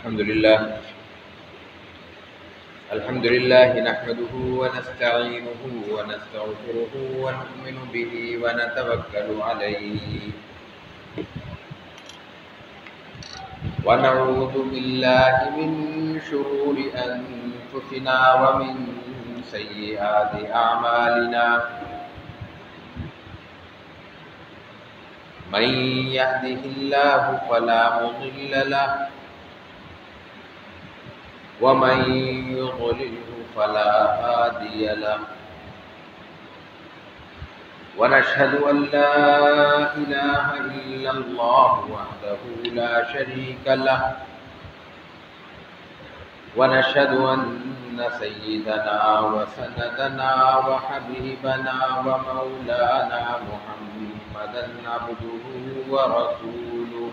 الحمد لله نحمده ونستعينه ونستغفره ونؤمن به ونتوكل عليه ونعوذ بالله من شرور أنفسنا ومن سيئات أعمالنا من يهده الله فلا مضل له ومن يضلله فلا هادي له ونشهد أن لا إله إلا الله وحده لا شريك له ونشهد أن سيدنا وسندنا وحبيبنا ومولانا محمدا عبده ورسوله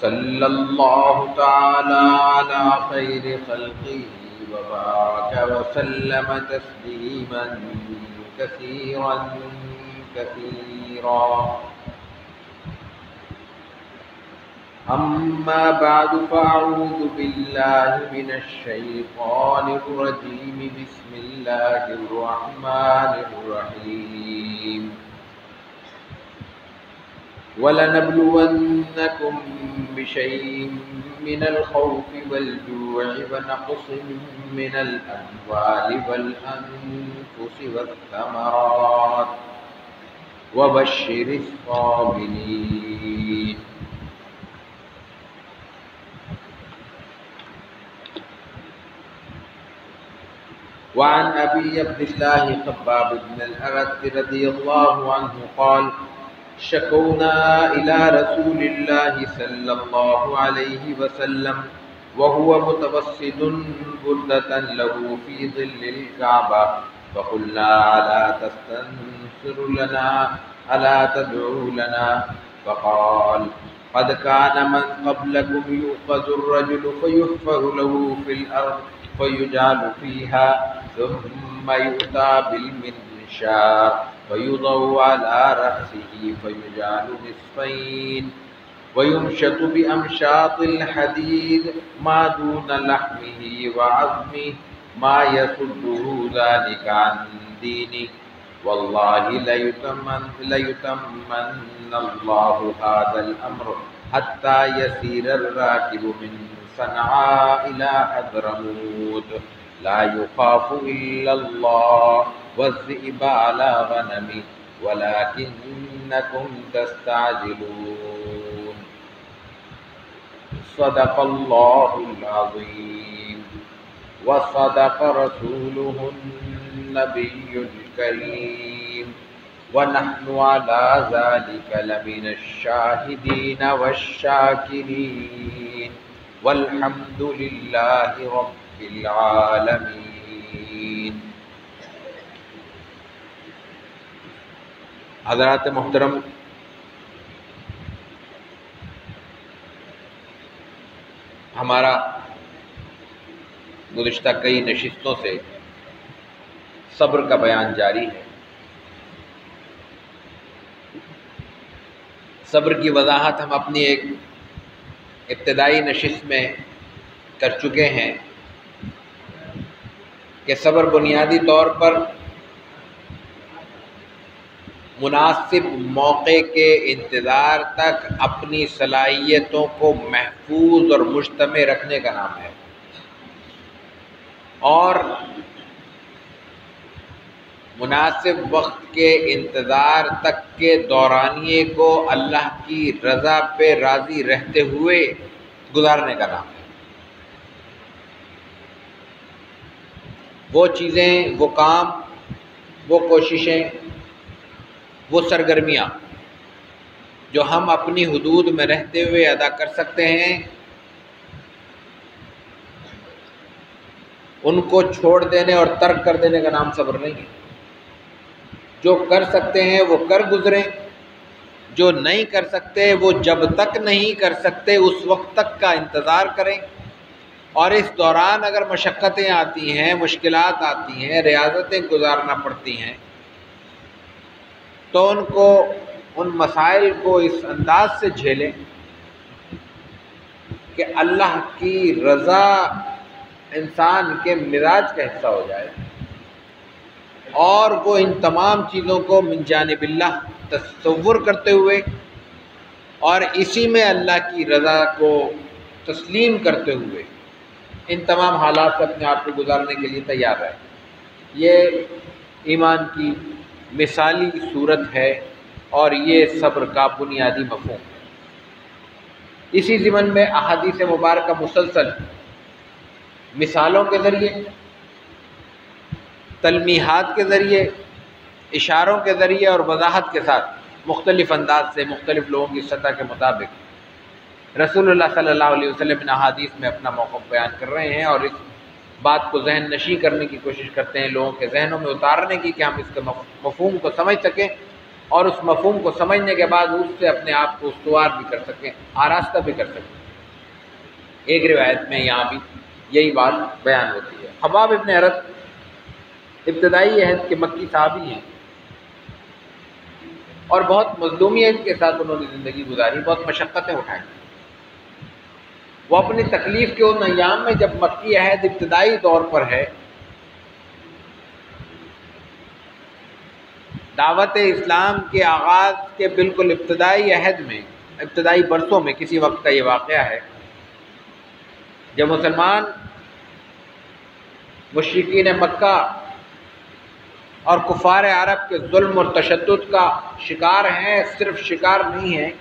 صلى الله تعالى على خير خلقه وبارك وسلم تسليما كثيرا كثيرا أما بعد فأعوذ بالله من الشيطان الرجيم بسم الله الرحمن الرحيم وَلَنَبْلُوَنَّكُمْ بِشَيْءٍ مِّنَ الْخَوْفِ وَالْجُوعِ وَنَقْصٍ مِّنَ الْأَمْوَالِ وَالْأَنفُسِ وَالثَّمَرَاتِ وَبَشِّرِ الصَّابِرِينَ وعن أبي عبد الله خباب بن الأرت رضي الله عنه قال شكونا إلى رسول الله صلى الله عليه وسلم وهو متوسد بردة له في ظل الكعبة فقلنا ألا تستنصر لنا ألا تدعو لنا فقال قد كان من قبلكم يؤخذ الرجل فيحفر له في الأرض فيجعل فيها ثم يؤتى بالمنشار ويضع على رأسه فيجعل نصفين ويمشط بأمشاط الحديد ما دون لحمه وعظمه ما يصده ذلك عن دينه والله ليتمن الله هذا الأمر حتى يسير الراكب من صنعاء إلى حضرموت لا يخاف إلا الله والذئب على غنمه ولكنكم تستعجلون صدق الله العظيم وصدق رسوله النبي الكريم ونحن على ذلك لمن الشاهدين والشاكرين والحمد لله رب العالمين. حضرات محترم، ہمارا گزشتہ کئی نشستوں سے صبر کا بیان جاری ہے. صبر کی وضاحت ہم اپنی ایک ابتدائی نشست میں کر چکے ہیں کہ صبر بنیادی طور پر مناسب موقع کے انتظار تک اپنی صلاحیتوں کو محفوظ اور مجتمع رکھنے کا نام ہے، اور مناسب وقت کے انتظار تک کے دورانیے کو اللہ کی رضا پہ راضی رہتے ہوئے گزارنے کا نام ہے. وہ چیزیں، وہ کام، وہ کوششیں، وہ سرگرمیاں جو ہم اپنی حدود میں رہتے ہوئے ادا کر سکتے ہیں، ان کو چھوڑ دینے اور ترک کر دینے کا نام صبر نہیں ہے. جو کر سکتے ہیں وہ کر گزریں، جو نہیں کر سکتے وہ جب تک نہیں کر سکتے اس وقت تک کا انتظار کریں، اور اس دوران اگر مشقتیں آتی ہیں، مشکلات آتی ہیں، ریاضتیں گزارنا پڑتی ہیں تو ان مسائل کو اس انداز سے جھیلیں کہ اللہ کی رضا انسان کے مزاج کا حصہ ہو جائے اور وہ ان تمام چیزوں کو من جانب اللہ تصور کرتے ہوئے اور اسی میں اللہ کی رضا کو تسلیم کرتے ہوئے ان تمام حالات سے اپنے آپ کو گزارنے کے لیے تیار ہے۔ یہ ایمان کی مثالی صورت ہے اور یہ صبر کا بنیادی مفہوم ہے۔ اسی ضمن میں احادیث مبارکہ مسلسل مثالوں کے ذریعے، تلمیحات کے ذریعے، اشاروں کے ذریعے اور وضاحت کے ساتھ مختلف انداز سے مختلف لوگوں کی سطح کے مطابق رسول اللہ صلی اللہ علیہ وسلم ان احادیث میں اپنا موقف بیان کر رہے ہیں اور اس بات کو ذہن نشی کرنے کی کوشش کرتے ہیں، لوگوں کے ذہنوں میں اتارنے کی، کہ ہم اس کے مفہوم کو سمجھ سکیں اور اس مفہوم کو سمجھنے کے بعد اس سے اپنے آپ کو استوار بھی کر سکیں، آراستہ بھی کر سکیں۔ ایک روایت میں یہاں بھی یہی بات بیان ہوتی ہے۔ خباب ابن ارت ابتدائی عہد کے مکی صحابی ہیں اور بہت مظلومیت کے ساتھ انہوں نے زندگی گزاری، بہت مشقتیں اٹھائیں۔ وہ اپنی تکلیف کے ان ایام میں جب مکی عہد ابتدائی دور پر ہے، دعوت اسلام کے آغاز کے بالکل ابتدائی عہد میں، ابتدائی برسوں میں کسی وقت کا یہ واقعہ ہے، جب مسلمان مشرکین مکہ اور کفار عرب کے ظلم اور تشدد کا شکار ہیں، صرف شکار نہیں ہیں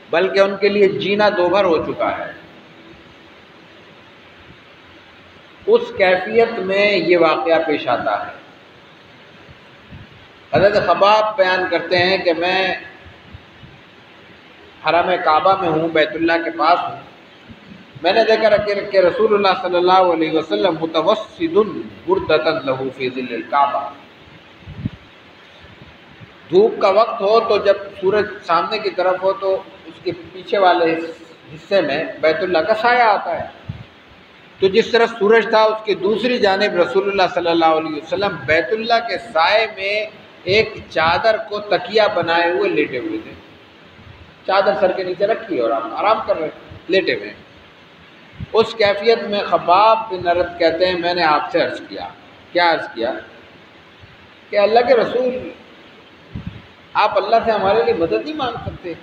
بلکہ ان کے لیے جینا دوبھر ہو چکا ہے۔ اس کیفیت میں یہ واقعہ پیش آتا ہے۔ حضرت خباب بیان کرتے ہیں کہ میں حرم کعبہ میں ہوں، بیت اللہ کے پاس ہوں، میں نے دیکھا کہ رسول اللہ صلی اللہ علیہ وسلم متوسد بردۃ لہ فی ظل الکعبہ، دھوپ کا وقت ہو تو جب سورج سامنے کی طرف ہو تو اس کے پیچھے والے حصے میں بیت اللہ کا سایہ آتا ہے، تو جس طرح سورج تھا اس کی دوسری جانب رسول اللہ صلی اللہ علیہ وسلم بیت اللہ کے سائے میں ایک چادر کو تکیہ بنائے ہوئے لیٹے ہوئے تھے، چادر سر کے نیچے رکھی اور آرام کر رہے لیٹے ہوئے۔ اس کیفیت میں خباب بن ارت کہتے ہیں میں نے آپ سے عرض کیا، کیا عرض کیا کہ اللہ کے رسول، آپ اللہ سے ہمارے لیے مدد نہیں مانگ سکتے؟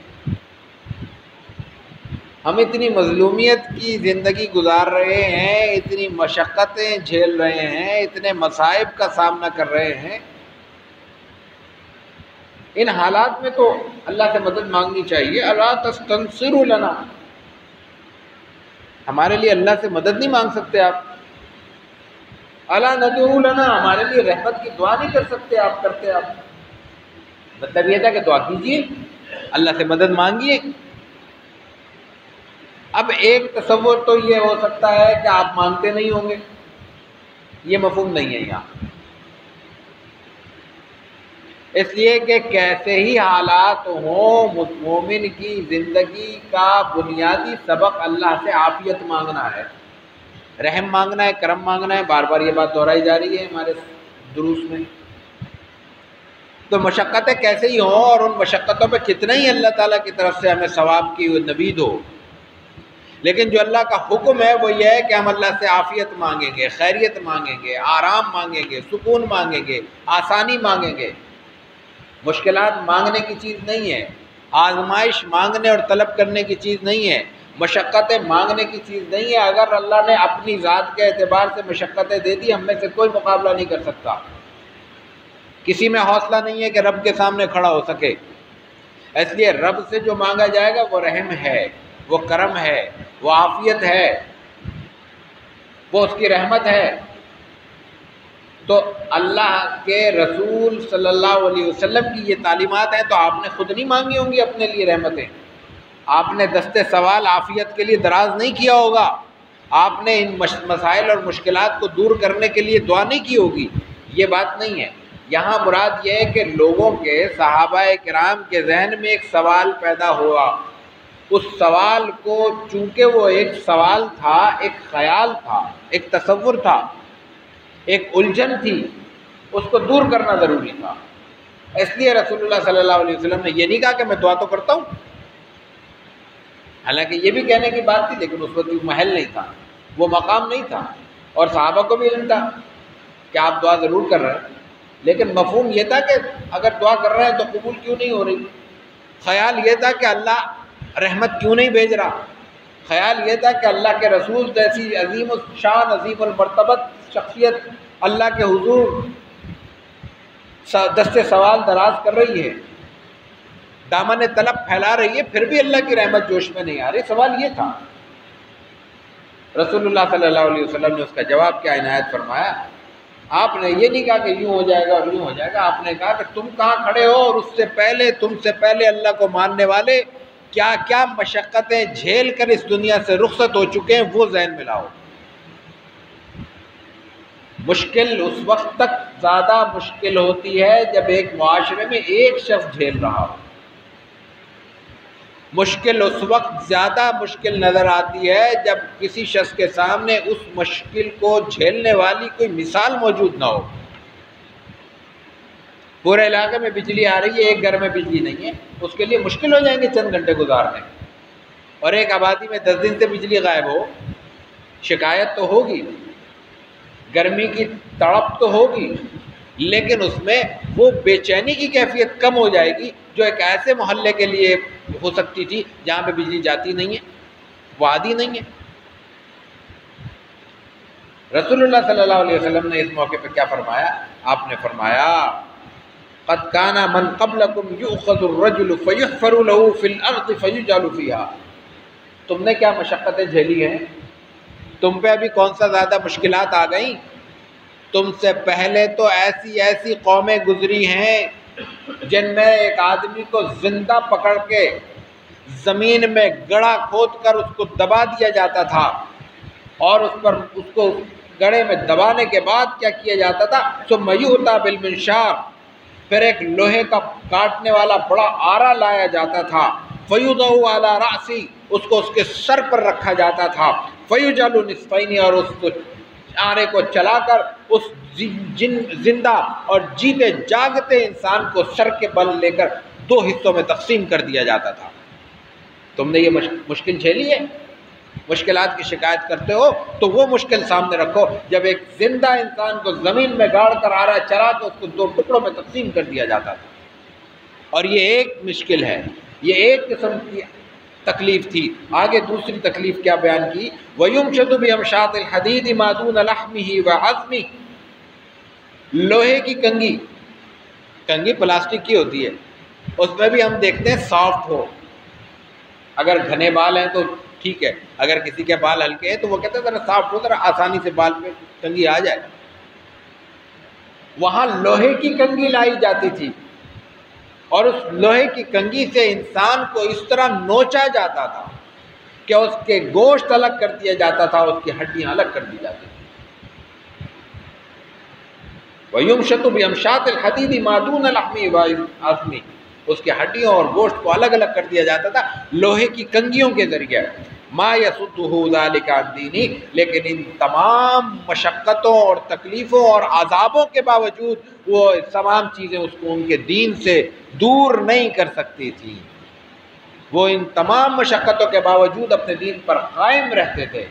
ہم اتنی مظلومیت کی زندگی گزار رہے ہیں، اتنی مشقتیں جھیل رہے ہیں، اتنے مصائب کا سامنا کر رہے ہیں، ان حالات میں تو اللہ سے مدد مانگنی چاہیے۔ الا تستنصروا لنا، ہمارے لیے اللہ سے مدد نہیں مانگ سکتے آپ؟ الا ندعو لنا، ہمارے لیے رحمت کی دعا نہیں کر سکتے آپ؟ کرتے آپ؟ مطلب یہ تھا کہ دعا کیجیے، اللہ سے مدد مانگیے۔ اب ایک تصور تو یہ ہو سکتا ہے کہ آپ مانگتے نہیں ہوں گے، یہ مفہوم نہیں ہے یہاں، اس لیے کہ کیسے ہی حالات ہوں، مومن کی زندگی کا بنیادی سبق اللہ سے عافیت مانگنا ہے، رحم مانگنا ہے، کرم مانگنا ہے۔ بار بار یہ بات دہرائی جا رہی ہے ہمارے دروس میں۔ تو مشقتیں کیسے ہی ہوں اور ان مشقتوں پہ کتنا ہی اللہ تعالیٰ کی طرف سے ہمیں ثواب کی نوید ہو، لیکن جو اللہ کا حکم ہے وہ یہ ہے کہ ہم اللہ سے عافیت مانگیں گے، خیریت مانگیں گے، آرام مانگیں گے، سکون مانگیں گے، آسانی مانگیں گے۔ مشکلات مانگنے کی چیز نہیں ہے، آزمائش مانگنے اور طلب کرنے کی چیز نہیں ہے، مشقتیں مانگنے کی چیز نہیں ہے۔ اگر اللہ نے اپنی ذات کے اعتبار سے مشقتیں دے دی، ہم میں سے کوئی مقابلہ نہیں کر سکتا، کسی میں حوصلہ نہیں ہے کہ رب کے سامنے کھڑا ہو سکے۔ اس لیے رب سے جو مانگا جائے گا وہ رحم ہے، وہ کرم ہے، وہ عافیت ہے، وہ اس کی رحمت ہے۔ تو اللہ کے رسول صلی اللہ علیہ وسلم کی یہ تعلیمات ہیں، تو آپ نے خود نہیں مانگی ہوں گی اپنے لیے رحمتیں، آپ نے دستے سوال عافیت کے لیے دراز نہیں کیا ہوگا، آپ نے ان مسائل اور مشکلات کو دور کرنے کے لیے دعا نہیں کی ہوگی، یہ بات نہیں ہے۔ یہاں مراد یہ ہے کہ لوگوں کے، صحابہ کرام کے ذہن میں ایک سوال پیدا ہوا، اس سوال کو چونکہ وہ ایک سوال تھا، ایک خیال تھا، ایک تصور تھا، ایک الجھن تھی، اس کو دور کرنا ضروری تھا۔ اس لیے رسول اللہ صلی اللہ علیہ وسلم نے یہ نہیں کہا کہ میں دعا تو کرتا ہوں، حالانکہ یہ بھی کہنے کی بات تھی، لیکن اس وقت وہ محل نہیں تھا، وہ مقام نہیں تھا، اور صحابہ کو بھی علم تھا کہ آپ دعا ضرور کر رہے ہیں، لیکن مفہوم یہ تھا کہ اگر دعا کر رہے ہیں تو قبول کیوں نہیں ہو رہی؟ خیال یہ تھا کہ اللہ رحمت کیوں نہیں بھیج رہا؟ خیال یہ تھا کہ اللہ کے رسول جیسی عظیم الشان عظیم المرتبت شخصیت اللہ کے حضور دست سوال دراز کر رہی ہے، دامن طلب پھیلا رہی ہے، پھر بھی اللہ کی رحمت جوش میں نہیں آ رہی۔ سوال یہ تھا۔ رسول اللہ صلی اللہ علیہ وسلم نے اس کا جواب کیا عنایت فرمایا؟ آپ نے یہ نہیں کہا کہ یوں ہو جائے گا اور یوں ہو جائے گا، آپ نے کہا کہ تم کہاں کھڑے ہو اور اس سے پہلے، تم سے پہلے اللہ کو ماننے والے کیا کیا مشقتیں جھیل کر اس دنیا سے رخصت ہو چکے ہیں، وہ ذہن میں لاؤ۔ مشکل اس وقت تک زیادہ مشکل ہوتی ہے جب ایک معاشرے میں ایک شخص جھیل رہا ہو۔ مشکل اس وقت زیادہ مشکل نظر آتی ہے جب کسی شخص کے سامنے اس مشکل کو جھیلنے والی کوئی مثال موجود نہ ہو۔ پورے علاقے میں بجلی آ رہی ہے، ایک گھر میں بجلی نہیں ہے، اس کے لیے مشکل ہو جائیں گے چند گھنٹے گزارنے، اور ایک آبادی میں 10 دن سے بجلی غائب ہو، شکایت تو ہوگی، گرمی کی تڑپ تو ہوگی، لیکن اس میں وہ بے چینی کی کیفیت کم ہو جائے گی جو ایک ایسے محلے کے لیے ہو سکتی تھی جہاں پہ بجلی جاتی نہیں ہے، وہ عادی نہیں ہے۔ رسول اللہ صلی اللہ علیہ وسلم نے اس موقع پہ کیا فرمایا؟ آپ نے فرمایا قد کان من قبلکم یؤخذ الرجل فیحفر له فی الارض فیجعل فیہا۔ تم نے کیا مشقتیں جھیلی ہیں؟ تم پہ ابھی کون سا زیادہ مشکلات آ گئیں؟ تم سے پہلے تو ایسی ایسی قومیں گزری ہیں جن میں ایک آدمی کو زندہ پکڑ کے زمین میں گڑھا کھود کر اس کو دبا دیا جاتا تھا، اور اس کو گڑھے میں دبانے کے بعد کیا کیا جاتا تھا؟ ثم یؤتی بالمنشار، پھر ایک لوہے کا کاٹنے والا بڑا آرا لایا جاتا تھا، فیوضع علی رأسی، اس کو اس کے سر پر رکھا جاتا تھا، فیجعل نصفین، اور اس کو آرے کو چلا کر اس زندہ اور جیتے جاگتے انسان کو سر کے بل لے کر 2 حصوں میں تقسیم کر دیا جاتا تھا۔ تم نے یہ مشکل جھیلی ہے؟ مشکلات کی شکایت کرتے ہو تو وہ مشکل سامنے رکھو جب ایک زندہ انسان کو زمین میں گاڑ کر آرا چلا تو اس کو 2 ٹکڑوں میں تقسیم کر دیا جاتا تھا، اور یہ ایک مشکل ہے، یہ ایک قسم کی تکلیف تھی۔ آگے دوسری تکلیف کیا بیان کی؟ وَيُمْشَطُ بِأَمْشَاطِ الْحَدِيدِ مَا دُونَ لَحْمِهِ وَعَظْمِهِ، لوہے کی کنگھی، کنگھی پلاسٹک کی ہوتی ہے، اس میں بھی ہم دیکھتے ہیں سافٹ ہو، اگر گھنے بال ہیں تو ٹھیک ہے، اگر کسی کے بال ہلکے ہیں تو وہ کہتے ہیں ذرا سافٹ ہو، ذرا آسانی سے بال پہ کنگھی آ جائے۔ وہاں لوہے کی کنگھی لائی جاتی تھی، اور اس لوہے کی کنگھی سے انسان کو اس طرح نوچا جاتا تھا کہ اس کے گوشت الگ کر دیا جاتا تھا، اس کی ہڈیاں الگ کر دی جاتی تھیں۔ وَيُمْشَطُ بِأَمْشَاطِ الْحَدِيدِ مَا دُونَ لَحْمِهِ وَعَظْمِهِ، اس کے ہڈیوں اور گوشت کو الگ الگ کر دیا جاتا تھا لوہے کی کنگھیوں کے ذریعے۔ ما يَصُدُّهُ ذَلِكَ عَنْ دِينِهِ، لیکن ان تمام مشقتوں اور تکلیفوں اور عذابوں کے باوجود وہ تمام چیزیں اس کو ان کے دین سے دور نہیں کر سکتی تھی۔ وہ ان تمام مشقتوں کے باوجود اپنے دین پر قائم رہتے تھے،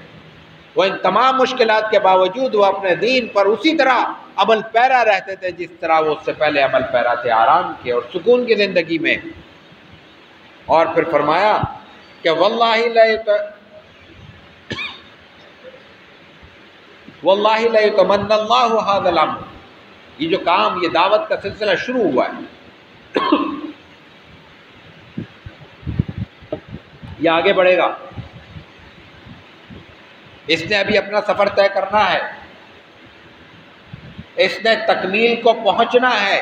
وہ ان تمام مشکلات کے باوجود وہ اپنے دین پر اسی طرح عمل پیرا رہتے تھے جس طرح وہ اس سے پہلے عمل پیرا تھے، آرام کے اور سکون کی زندگی میں۔ اور پھر فرمایا کہ واللہ لا یتمنى اللہ ھذا الامر، یہ جو کام، یہ دعوت کا سلسلہ شروع ہوا ہے، یہ آگے بڑھے گا، اس نے ابھی اپنا سفر طے کرنا ہے، اس نے تکمیل کو پہنچنا ہے،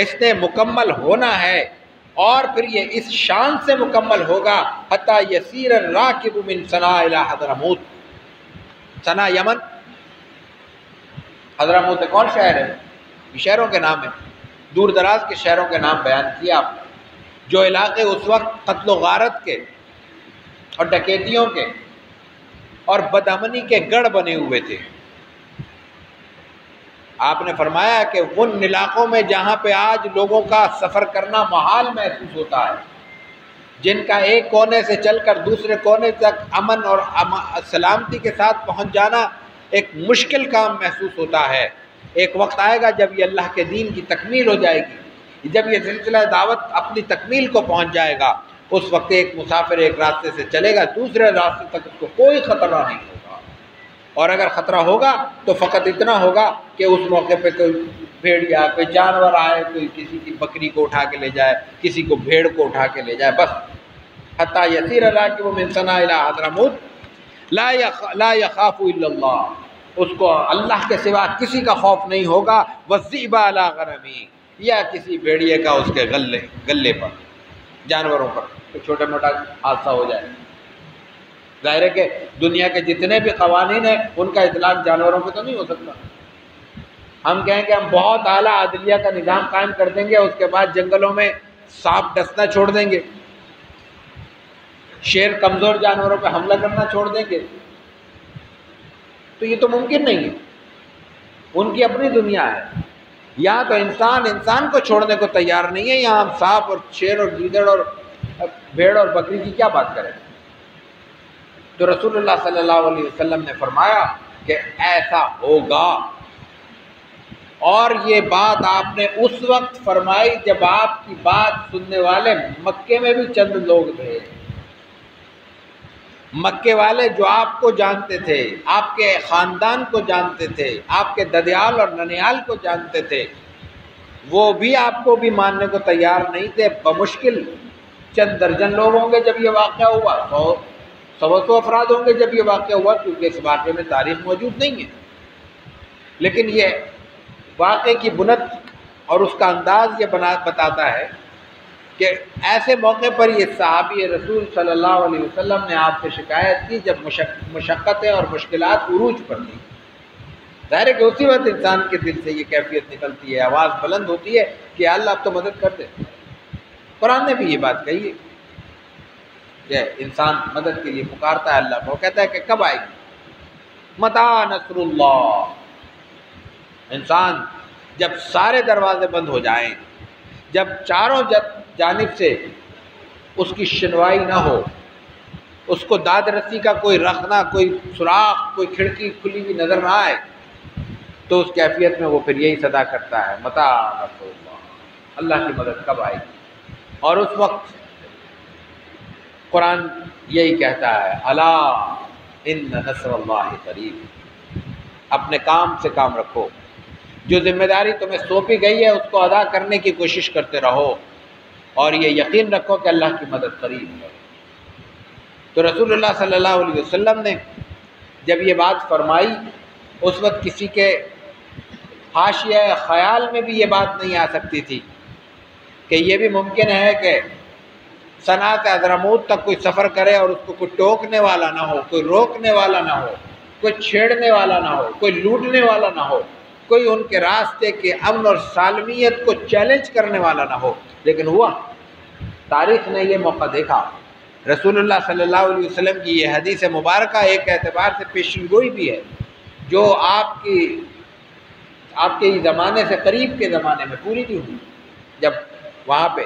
اس نے مکمل ہونا ہے، اور پھر یہ اس شان سے مکمل ہوگا حتی یسیر الراکب من صنعاء الی حضرموت۔ صنعاء یمن، حضرموت کون شہر ہے؟ یہ شہروں کے نام ہیں، دور دراز کے شہروں کے نام بیان کیا آپ نے، جو علاقے اس وقت قتل و غارت کے اور ڈکیتیوں کے اور بدامنی کے گڑھ بنے ہوئے تھے۔ آپ نے فرمایا کہ ان علاقوں میں جہاں پہ آج لوگوں کا سفر کرنا محال محسوس ہوتا ہے، جن کا ایک کونے سے چل کر دوسرے کونے تک امن اور سلامتی کے ساتھ پہنچ جانا ایک مشکل کام محسوس ہوتا ہے۔ ایک وقت آئے گا جب یہ اللہ کے دین کی تکمیل ہو جائے گی، جب یہ سلسلہ دعوت اپنی تکمیل کو پہنچ جائے گا، اس وقت ایک مسافر ایک راستے سے چلے گا دوسرے راستے تک اس کو کوئی خطرہ نہیں ہوگا، اور اگر خطرہ ہوگا تو فقط اتنا ہوگا کہ اس موقع پہ کوئی بھیڑیا، کوئی جانور آئے، کوئی کسی کی بکری کو اٹھا کے لے جائے، کسی کو بھیڑ کو اٹھا کے لے جائے، بس حتیٰ یسیر راکب من صنعاء الی حضرموت لا یخاف الا اللہ، اس کو اللہ کے سوا کسی کا خوف نہیں ہوگا، والذئب علی غنمہ، یا کسی بھیڑیے کا اس کے گلے پر، جانوروں پر کوئی چھوٹا موٹا حادثہ ہو جائے۔ ظاہر ہے کہ دنیا کے جتنے بھی قوانین ہیں ان کا اطلاق جانوروں پہ تو نہیں ہو سکتا۔ ہم کہیں کہ ہم بہت اعلیٰ عدلیہ کا نظام قائم کر دیں گے، اس کے بعد جنگلوں میں سانپ ڈسنا چھوڑ دیں گے، شیر کمزور جانوروں پہ حملہ کرنا چھوڑ دیں گے، تو یہ تو ممکن نہیں ہے، ان کی اپنی دنیا ہے۔ یہاں تو انسان کو چھوڑنے کو تیار نہیں ہے، یہاں ہم سانپ اور شیر اور گیدڑ اور بھیڑ اور بکری کی کیا بات کریں۔ تو رسول اللہ صلی اللہ علیہ وسلم نے فرمایا کہ ایسا ہوگا، اور یہ بات آپ نے اس وقت فرمائی جب آپ کی بات سننے والے مکے میں بھی چند لوگ تھے، مکے والے جو آپ کو جانتے تھے، آپ کے خاندان کو جانتے تھے، آپ کے ددیال اور ننیال کو جانتے تھے، وہ بھی آپ کو بھی ماننے کو تیار نہیں تھے۔ بمشکل چند درجن لوگ ہوں گے جب یہ واقعہ ہوا، سو افراد ہوں گے جب یہ واقعہ ہوا، کیونکہ اس واقعے میں تاریخ موجود نہیں ہے، لیکن یہ واقعے کی بنت اور اس کا انداز یہ بتاتا ہے کہ ایسے موقع پر یہ صحابی رسول صلی اللہ علیہ وسلم نے آپ سے شکایت کی جب مشقتیں اور مشکلات عروج پر تھیں۔ ظاہر ہے کہ اسی وقت انسان کے دل سے یہ کیفیت نکلتی ہے، آواز بلند ہوتی ہے کہ اللہ اب تو مدد کر دے۔ قرآن نے بھی یہ بات کہی ہے کہ انسان مدد کے لیے پکارتا ہے اللہ کو، کہتا ہے کہ کب آئے گی؟ متی نصر اللہ، انسان جب سارے دروازے بند ہو جائیں، جب چاروں جانب سے اس کی شنوائی نہ ہو، اس کو داد رسی کا کوئی رخنہ، کوئی سوراخ، کوئی کھڑکی کھلی ہوئی نظر نہ آئے، تو اس کیفیت میں وہ پھر یہی صدا کرتا ہے متی نصر اللہ، اللہ کی مدد کب آئے گی؟ اور اس وقت قرآن یہی کہتا ہے الا ان نصر اللہ قریب، اپنے کام سے کام رکھو، جو ذمہ داری تمہیں سونپی گئی ہے اس کو ادا کرنے کی کوشش کرتے رہو، اور یہ یقین رکھو کہ اللہ کی مدد قریب ہے۔ تو رسول اللہ صلی اللہ علیہ وسلم نے جب یہ بات فرمائی، اس وقت کسی کے حاشیہ خیال میں بھی یہ بات نہیں آ سکتی تھی کہ یہ بھی ممکن ہے کہ صنعاء سے حضرموت تک کوئی سفر کرے اور اس کو کوئی ٹوکنے والا نہ ہو، کوئی روکنے والا نہ ہو، کوئی چھیڑنے والا نہ ہو، کوئی لوٹنے والا نہ ہو، کوئی ان کے راستے کے امن اور سالمیت کو چیلنج کرنے والا نہ ہو، لیکن ہوا۔ تاریخ نے یہ موقع دیکھا۔ رسول اللہ صلی اللہ علیہ وسلم کی یہ حدیث مبارکہ ایک اعتبار سے پیشین گوئی بھی ہے، جو آپ کے زمانے سے قریب کے زمانے میں پوری نہیں ہوئی، جب وہاں پہ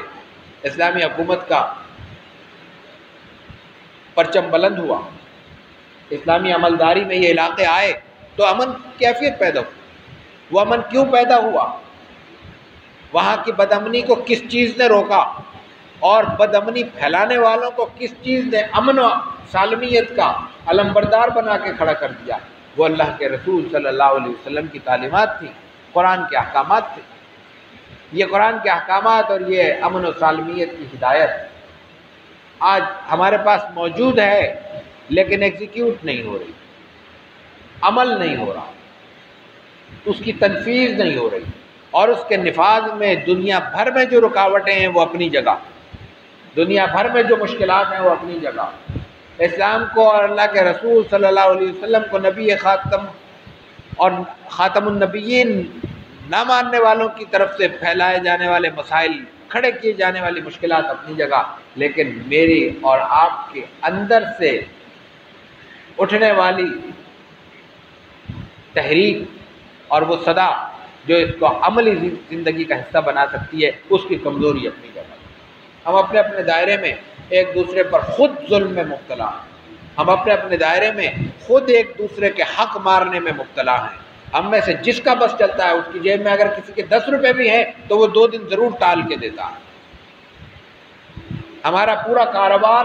اسلامی حکومت کا پرچم بلند ہوا، اسلامی عملداری میں یہ علاقے آئے تو امن کیفیت پیدا ہوئی۔ وہ امن کیوں پیدا ہوا؟ وہاں کی بدامنی کو کس چیز نے روکا، اور بدامنی پھیلانے والوں کو کس چیز نے امن و سالمیت کا علمبردار بنا کے کھڑا کر دیا؟ وہ اللہ کے رسول صلی اللہ علیہ وسلم کی تعلیمات تھیں، قرآن کے احکامات تھے۔ یہ قرآن کے احکامات اور یہ امن و سالمیت کی ہدایت آج ہمارے پاس موجود ہے، لیکن ایگزیکیوٹ نہیں ہو رہی، عمل نہیں ہو رہا، اس کی تنفیذ نہیں ہو رہی، اور اس کے نفاذ میں دنیا بھر میں جو رکاوٹیں ہیں وہ اپنی جگہ، دنیا بھر میں جو مشکلات ہیں وہ اپنی جگہ۔ اسلام کو اور اللہ کے رسول صلی اللہ علیہ وسلم کو نبی خاتم اور خاتم النبیین نہ ماننے والوں کی طرف سے پھیلائے جانے والے مسائل، کھڑے کیے جانے والی مشکلات اپنی جگہ، لیکن میری اور آپ کے اندر سے اٹھنے والی تحریک اور وہ صدا جو اس کو عملی زندگی کا حصہ بنا سکتی ہے، اس کی کمزوری اپنی جگہ۔ ہم اپنے اپنے دائرے میں ایک دوسرے پر خود ظلم میں مبتلا ہیں، ہم اپنے اپنے دائرے میں خود ایک دوسرے کے حق مارنے میں مبتلا ہیں۔ ہم میں سے جس کا بس چلتا ہے، اس کی جیب میں اگر کسی کے 10 روپے بھی ہیں تو وہ 2 دن ضرور ٹال کے دیتا ہے۔ ہمارا پورا کاروبار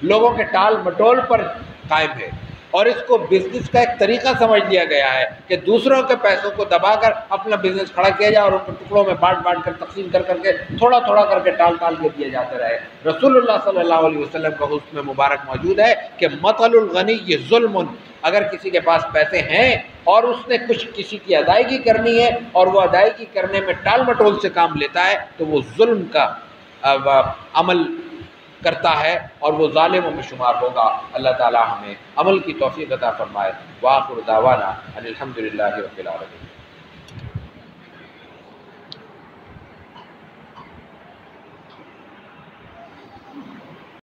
لوگوں کے ٹال مٹول پر قائم ہے، اور اس کو بزنس کا ایک طریقہ سمجھ لیا گیا ہے کہ دوسروں کے پیسوں کو دبا کر اپنا بزنس کھڑا کیا جائے اور ان کو ٹکڑوں میں بانٹ کر تقسیم کر کے تھوڑا تھوڑا کر کے ٹال کے دیے جاتے رہے۔ رسول اللہ صلی اللہ علیہ وسلم کا حکم مبارک موجود ہے کہ مثل الغنی یہ ظلم، اگر کسی کے پاس پیسے ہیں اور اس نے کچھ کسی کی ادائیگی کرنی ہے اور وہ ادائیگی کرنے میں ٹال مٹول سے کام لیتا ہے تو وہ ظلم کا عمل کرتا ہے اور وہ ظالموں میں شمار ہوگا۔ اللہ تعالی ہمیں عمل کی توفیق عطا فرمائے۔ وآخر دعوانا ان الحمد للہ رب العالمین۔